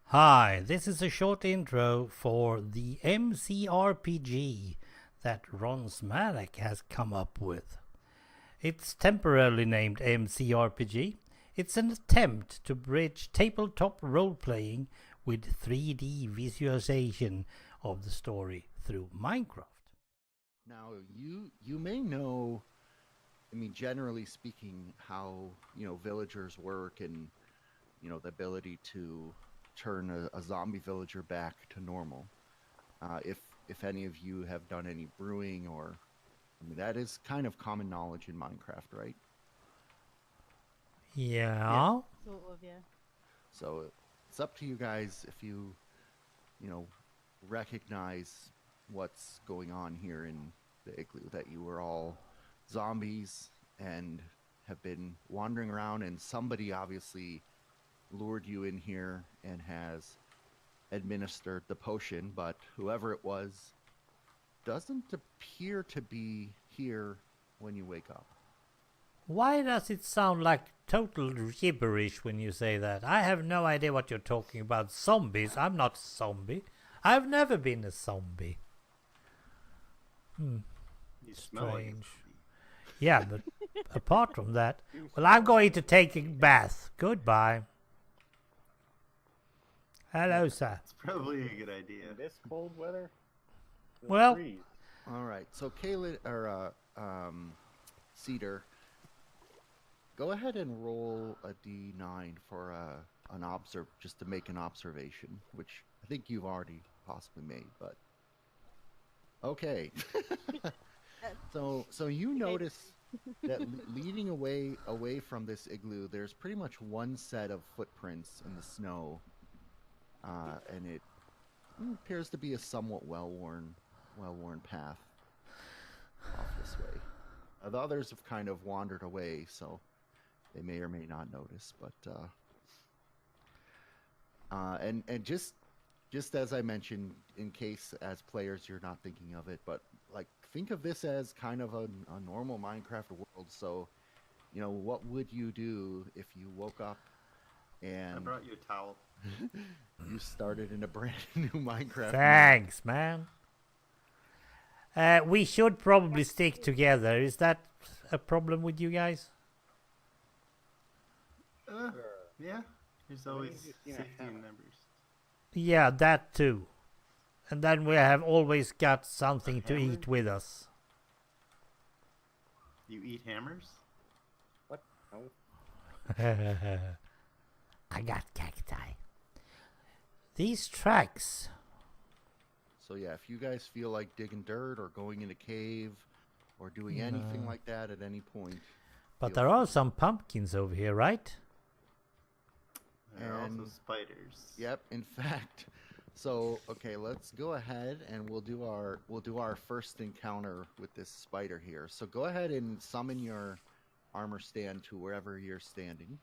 Hi, this is a short intro for the MCRPG that Rsmalec has come up with. It's temporarily named MCRPG. It's an attempt to bridge tabletop role-playing with 3D visualization of the story through Minecraft. Now, you may know, generally speaking, how, villagers work and, the ability to turn a zombie villager back to normal. If any of you have done any brewing or, that is kind of common knowledge in Minecraft, right? Yeah. Sort of, yeah. So it's up to you guys if you recognize what's going on here in the igloo, that you were all zombies and have been wandering around, and somebody obviously lured you in here and has administered the potion, but whoever it was doesn't appear to be here when you wake up. Why does it sound like total gibberish when you say that? I have no idea what you're talking about. Zombies? I'm not a zombie. I've never been a zombie. You smell like a Strange. zombie. Yeah, but apart from that, well, I'm going to take a bath. Goodbye. Hello, sir. It's probably a good idea. In this cold weather? You'll Well- freeze. All right, so Kaylin or Cedar, go ahead and roll a d9 for just to make an observation, which I think you've already possibly made, but okay. So you notice that leading away from this igloo, there's pretty much one set of footprints in the snow, and it appears to be a somewhat well-worn path off this way. The others have kind of wandered away, so they may or may not notice. But and just as I mentioned, in case as players you're not thinking of it, but like think of this as kind of a normal Minecraft world. So, what would you do if you woke up and I brought you a towel. you started in a brand new Minecraft? Thanks, man. We should probably stick together. Is that a problem with you guys? Yeah, there's always just seen a safety in hammer. numbers. Yeah, that too. And then we have always got something to Hammer? eat with us. You eat hammers? What? No. I got cacti. These tracks. So yeah, if you guys feel like digging dirt or going in a cave or doing anything like that at any point, But feel there are free. some pumpkins over here, right? There are also And- spiders. Yep, in fact. So okay, let's go ahead and we'll do our first encounter with this spider here. So go ahead and summon your armor stand to wherever you're standing.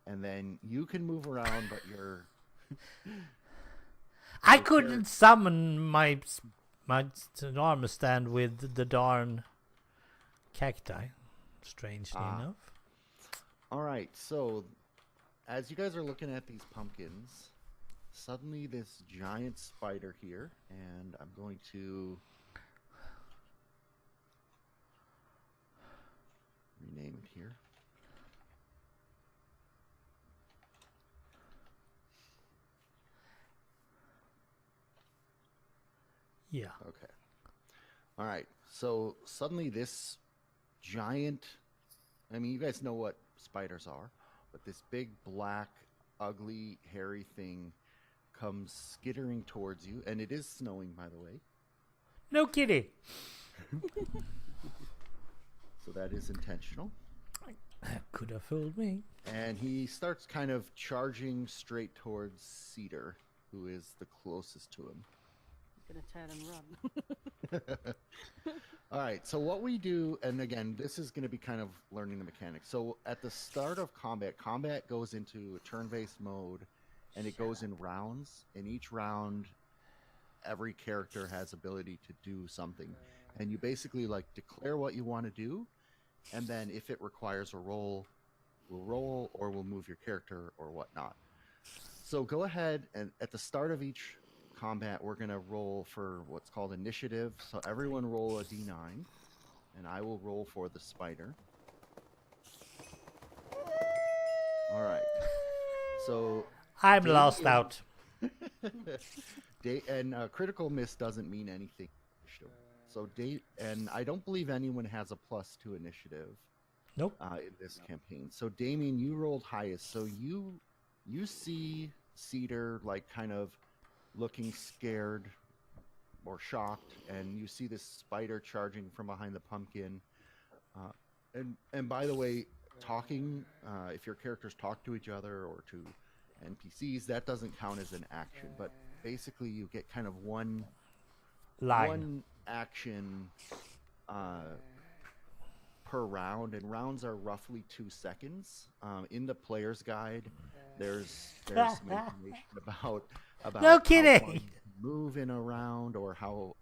And then you can move around, but you're I Okay. couldn't summon my armor stand with the darn cacti. Strangely enough. all right. So as you guys are looking at these pumpkins, suddenly this giant spider here, and I'm going to rename it here. Yeah. Okay. All right. So suddenly this giant, you guys know what spiders are, but this big, black, ugly, hairy thing comes skittering towards you, and it is snowing, by the way. No kidding. So that is intentional. Could have fooled me. And he starts kind of charging straight towards Cedar, who is the closest to him. Gonna turn and run. All right, so what we do, and again, this is going to be kind of learning the mechanics. So at the start of combat goes into a turn-based mode, and it goes in rounds. In each round, every character has ability to do something, and you basically like declare what you want to do, and then if it requires a roll, we'll roll or we'll move your character or whatnot. So go ahead and at the start of each combat, we're going to roll for what's called initiative. So everyone roll a d9, and I will roll for the spider. All right. So I'm Damien- lost out. Critical miss doesn't mean anything. So and I don't believe anyone has a +2 initiative. Nope. In this campaign. So Damien, you rolled highest. So you see Cedar like kind of looking scared or shocked, and you see this spider charging from behind the pumpkin. And by the way, talking, if your characters talk to each other or to NPCs, that doesn't count as an action. But basically, you get kind of one action per round, and rounds are roughly 2 seconds. In the player's guide, there's some information about No how kidding! far you can move in a round, or how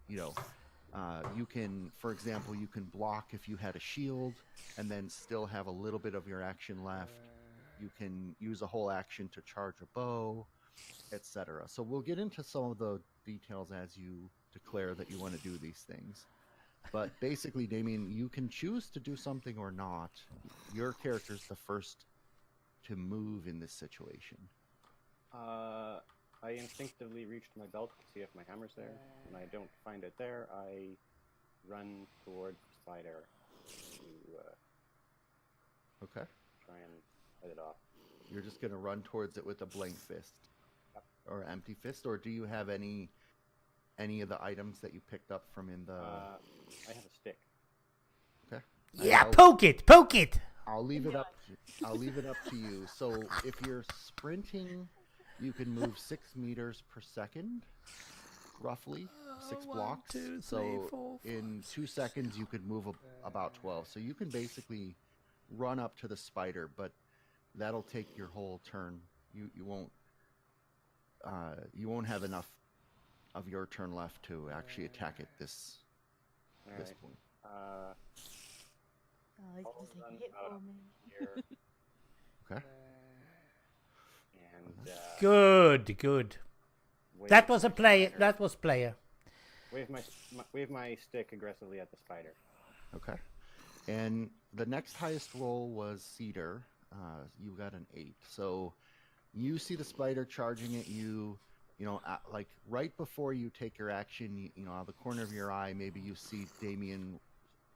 you can, for example, you can block if you had a shield and then still have a little bit of your action left. You can use a whole action to charge a bow, etc. So we'll get into some of the details as you declare that you want to do these things. But basically, Damien, you can choose to do something or not. Your character's the first to move in this situation. I instinctively reach to my belt to see if my hammer's there. When I don't find it there, I run towards the spider to Okay. try and head it off. You're just going to run towards it with a blank fist. Yep. Or empty fist, or do you have any of the items that you picked up from in the... I have a stick. Okay. Yeah, poke it! I'll leave it up to you. So if you're sprinting, you can move 6 meters per second, roughly 6 blocks. 2, 3, So 4, 5. in 2 seconds, you could move about 12. So you can basically run up to the spider, but that'll take your whole turn. You won't have enough of your turn left to actually attack it this Alright. point. Oh, he's I'll gonna run take a hit out for of me. here Okay. and Good. wave That was a my player. spider- That was player. wave my stick aggressively at the spider. Okay. And the next highest roll was Cedar. You got an 8. So you see the spider charging at you. Like right before you take your action, out of the corner of your eye, maybe you see Damien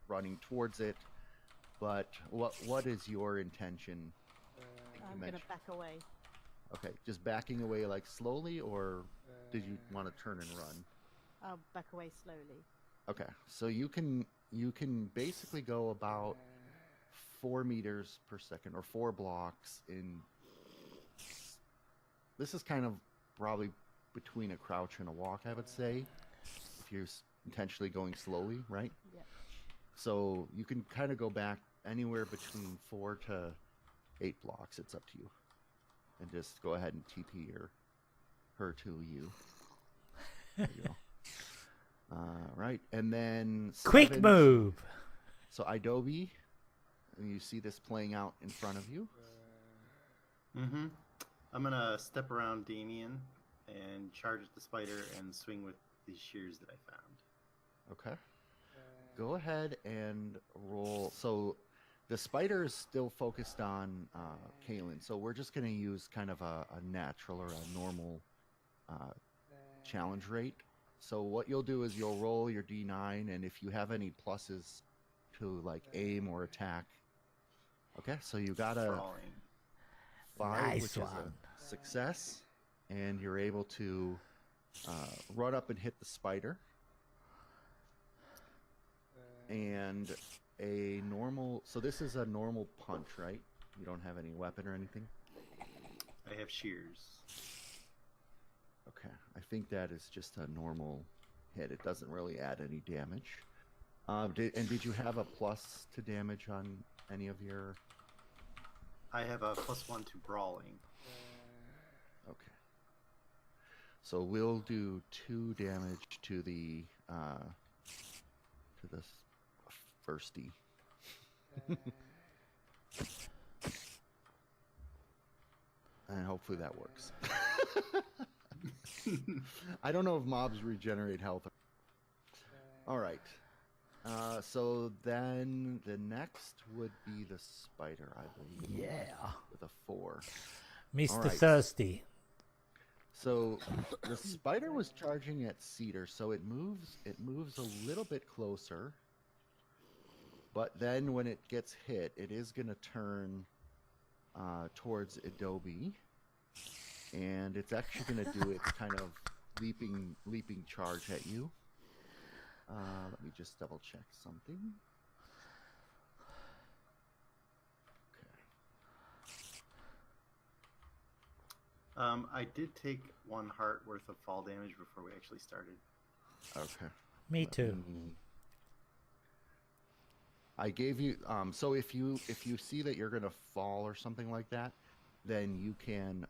running towards it. But what is your intention? I'm gonna back away. Okay, just backing away like slowly, or did you want to turn and run? I'll back away slowly. Okay, so you can basically go about 4 meters per second, or 4 blocks in. This is kind of probably between a crouch and a walk, I would say, if you're intentionally going slowly, right? Yeah. So you can kind of go back anywhere between 4 to 8 blocks. It's up to you, and just go ahead and TP her to you. There you go. Right, and then Quick 7. move. So Idobi, you see this playing out in front of you. Mm-hmm. I'm gonna step around Damien and charge at the spider and swing with these shears that I found. Okay. Go ahead and roll. So the spider is still focused on Kaylin, so we're just going to use kind of a natural or a normal challenge rate. So what you'll do is you'll roll your D9, and if you have any pluses to like aim or attack. Okay, so you got a Brawling. 5, Nice which is one. a success, and you're able to run up and hit the spider. And a normal, so this is a normal punch, right? You don't have any weapon or anything? I have shears. Okay, I think that is just a normal hit. It doesn't really add any damage. Did you have a plus to damage on any of your... I have a +1 to brawling. Okay. So we'll do 2 damage to the firstie. And hopefully that works. I don't know if mobs regenerate health. All right. So then the next would be the spider, I believe. Yeah. With a 4. Mr. All right. Thirsty. So the spider was charging at Cedar, so it moves a little bit closer. But then when it gets hit, it is going to turn towards Adobe. And it's actually going to do its kind of leaping charge at you. Let me just double check something. I did take 1 heart worth of fall damage before we actually started. Okay. Me too. I gave you so if you see that you're gonna fall or something like that, then you can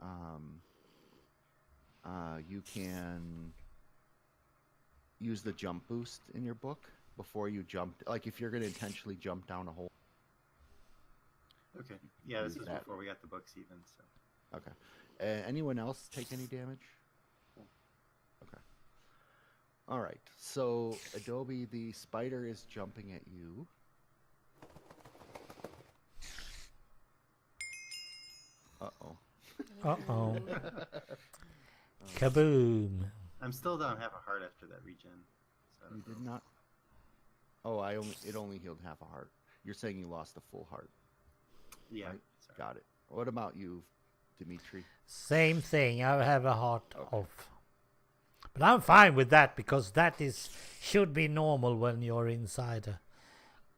use the jump boost in your book before you jump. Like if you're gonna intentionally jump down a hole. Okay. Yeah, this Use was that. before we got the books even. So. Okay. Anyone else take any damage? Okay. All right. So Adobe, the spider is jumping at you. Uh-oh. Uh-oh. Kaboom. I'm still down half a heart after that regen. So I You don't did know. not. Oh, it only healed half a heart. You're saying you lost a full heart. Yeah. Right. Sorry. Got it. What about you, Dimitri? Same thing. I have a heart off. But I'm fine with that because that should be normal when you're inside a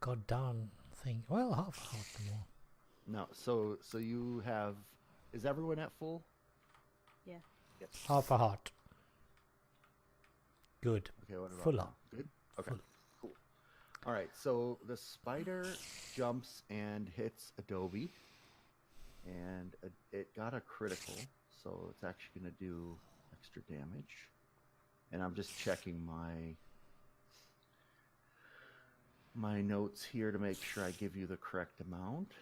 goddamn thing. Well, half a heart more. No. So you have. Is everyone at full? Yeah. Half a heart. Good. Okay. What about Full now? heart. Good. Okay. Full. Cool. All right. So the spider jumps and hits Adobe, and it got a critical, so it's actually going to do extra damage. And I'm just checking my notes here to make sure I give you the correct amount.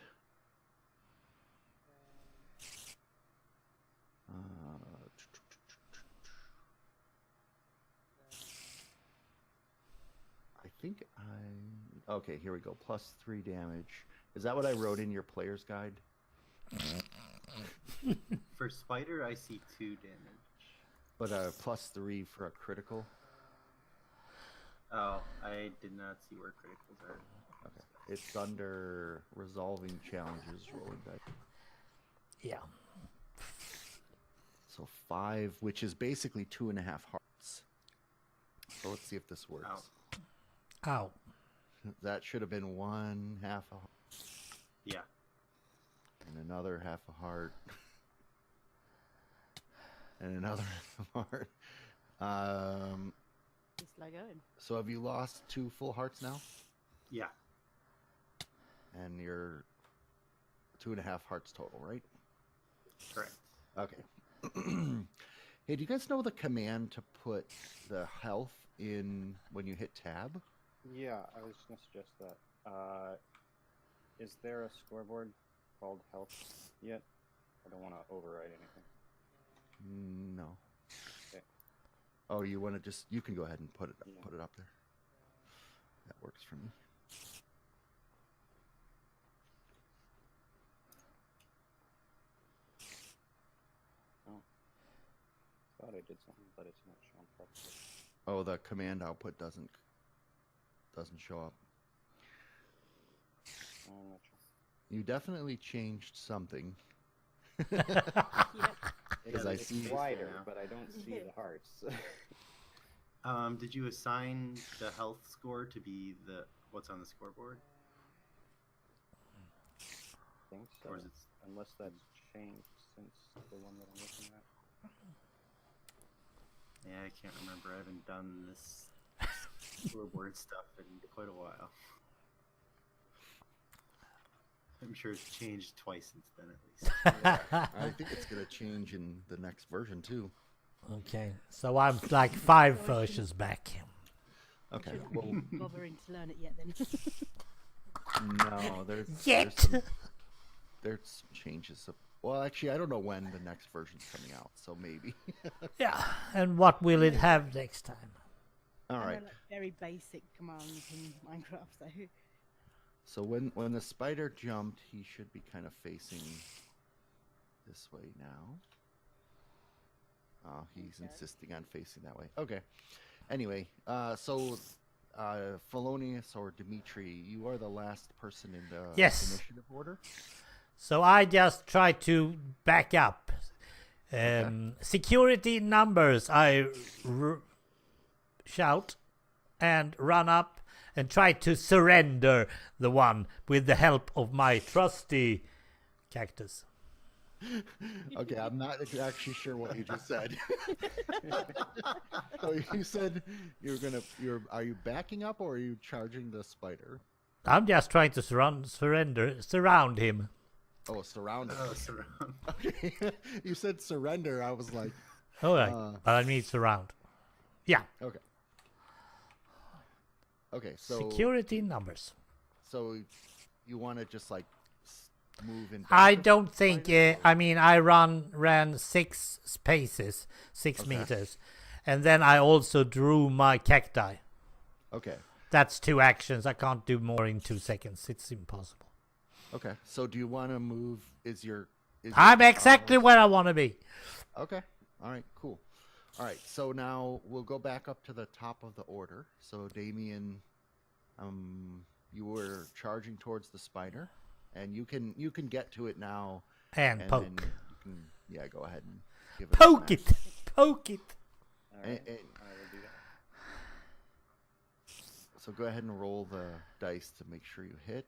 I think okay, here we go. +3 damage. Is that what I wrote in your player's guide? For spider, I see 2 damage. But +3 for a critical? Oh, I did not see where criticals are. Okay. It's under resolving challenges, rolling dice. Yeah. So 5, which is basically 2.5 hearts. So let's see if this works. Ow. Ow. That should have been 1/2 a heart. Yeah. And another 1/2 a heart. And another 1/2 a heart. It's slow going. So have you lost 2 full hearts now? Yeah. And you're 2.5 hearts total, right? Correct. Okay. Hey, do you guys know the command to put the health in when you hit tab? Yeah, I was going to suggest that. Is there a scoreboard called health yet? I don't want to override anything. No. Okay. Oh, you want to just... You can go ahead and put it Yeah. put it up there. That works for me. Thought I did something, but it's not showing properly. Oh, the command output doesn't show up. I'm not sure. You definitely changed something. Yep. I It's see- wider, but I don't see the hearts. Did you assign the health score to be what's on the scoreboard? I think so. Or is it... Unless that's changed since the one that I'm looking at. Yeah, I can't remember. I haven't done this scoreboard stuff in quite a while. I'm sure it's changed twice since then, at least. I think it's going to change in the next version, too. Okay. So I'm like 5 versions back. Okay. Shouldn't Well, be bothering to learn it yet then. no, there's Yet. there's some changes. Well, actually, I don't know when the next version's coming out, so maybe. Yeah, and what will it have next time? All I right. know, like, very basic commands in Minecraft, so So when the spider jumped, he should be kind of facing this way now. Oh, he's Okay. insisting on facing that way. Okay. Anyway, Fellonius or Dimitri, you are the last person in the Yes. initiative order. So I just try to back up. Security numbers, I shout and run up and try to surrender the one with the help of my trusty cactus. Okay, I'm not actually sure what you just said. So you said are you backing up or are you charging the spider? I'm just trying to surround him. Oh, surround. Oh, surround. Okay, you said surrender. I was like, All right, but I mean surround. Yeah, okay. Okay, so security numbers. So you want to just like move in? I back of don't the think. spider? I mean, I ran 6 spaces, 6 Okay. meters, and then I also drew my cacti. Okay. That's 2 actions. I can't do more in 2 seconds. It's impossible. Okay. So do you want to move? Is your I'm exactly where I want to be. Okay. All right. Cool. All right. So now we'll go back up to the top of the order. So Damien, you were charging towards the spider, and you can get to it now. And Then poke. you can, go ahead and give it. a Poke smash. it. Poke it. All right, And- I will do that. So go ahead and roll the dice to make sure you hit.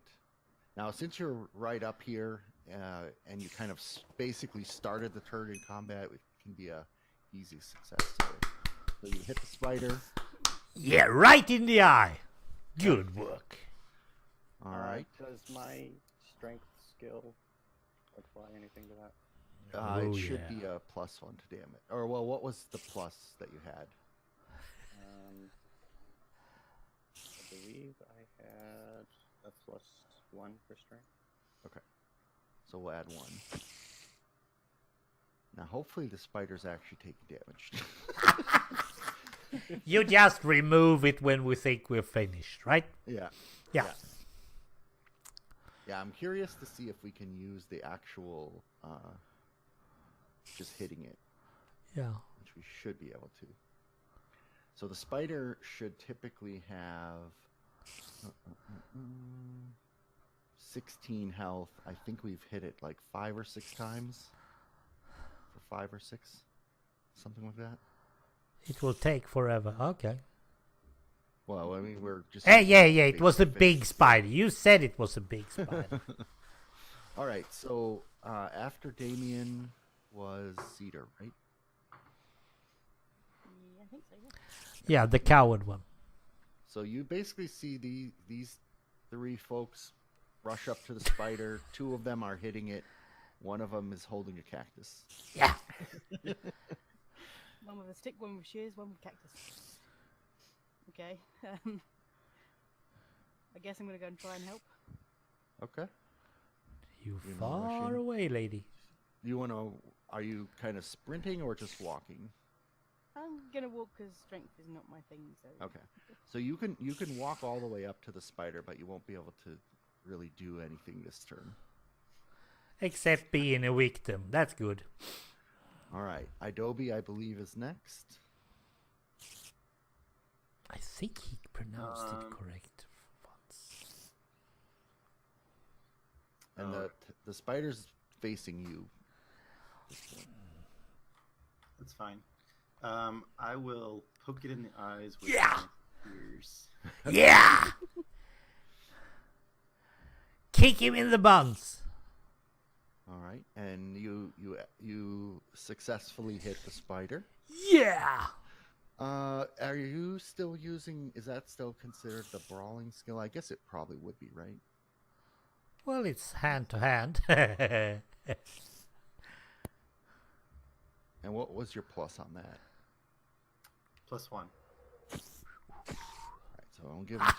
Now, since you're right up here and you kind of basically started the turn in combat, it can be a easy success. So you hit the spider. Yeah, right in the eye. Good work. All right. Does my strength skill apply anything to that? Oh, It should yeah. be a +1 to damage. Or, well, what was the plus that you had? I believe I had a +1 for strength. So we'll add 1. Now, hopefully the spider's actually taking damage. You just remove it when we think we're finished, right? Yeah. Yeah. Yeah, I'm curious to see if we can use the actual just hitting it, Yeah. which we should be able to. So the spider should typically have 16 health. I think we've hit it like 5 or 6 times. For 5 or 6, something like that. It will take forever. Okay. Well, I mean, we're just. Hey, using yeah. It was a basic big physics. spider. You said it was a big spider. All right, so after Damien was Cedar, right? yeah, I think so. Yeah. Yeah, the coward one. So you basically see these 3 folks rush up to the spider. 2 of them are hitting it. One of them is holding a cactus. Yeah. One with a stick, one with shears, one with cactus. Okay. I guess I'm gonna go and try and help. Okay. You You know, far rushing. away, lady. Are you kind of sprinting or just walking? I'm gonna walk because strength is not my thing. So. Okay. So you can walk all the way up to the spider, but you won't be able to really do anything this turn. Except being a victim. That's good. All right. Adobe, I believe, is next. I think he pronounced it Um, correct once. And the spider's facing you. That's fine. I will poke it in the eyes with Yeah. my ears. Yeah! Kick him in the buns. All right. And you successfully hit the spider. Yeah! Are you still using? Is that still considered the brawling skill? I guess it probably would be, right? Well, it's hand to hand. And what was your plus on that? +1. All right, so I'll give it to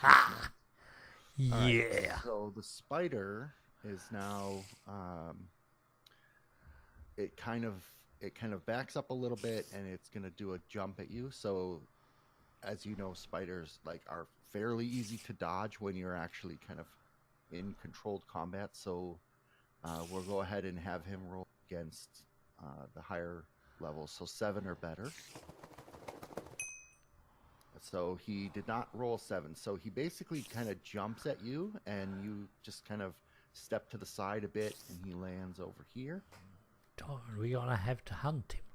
you. All right, Yeah. so the spider is now it kind of backs up a little bit, and it's going to do a jump at you. So, as you know, spiders are fairly easy to dodge when you're actually kind of in controlled combat. So, we'll go ahead and have him roll against the higher levels, so 7 or better. So he did not roll 7. So he basically kind of jumps at you, and you just kind of step to the side a bit, and he lands over here. Darn, we're gonna have to hunt him.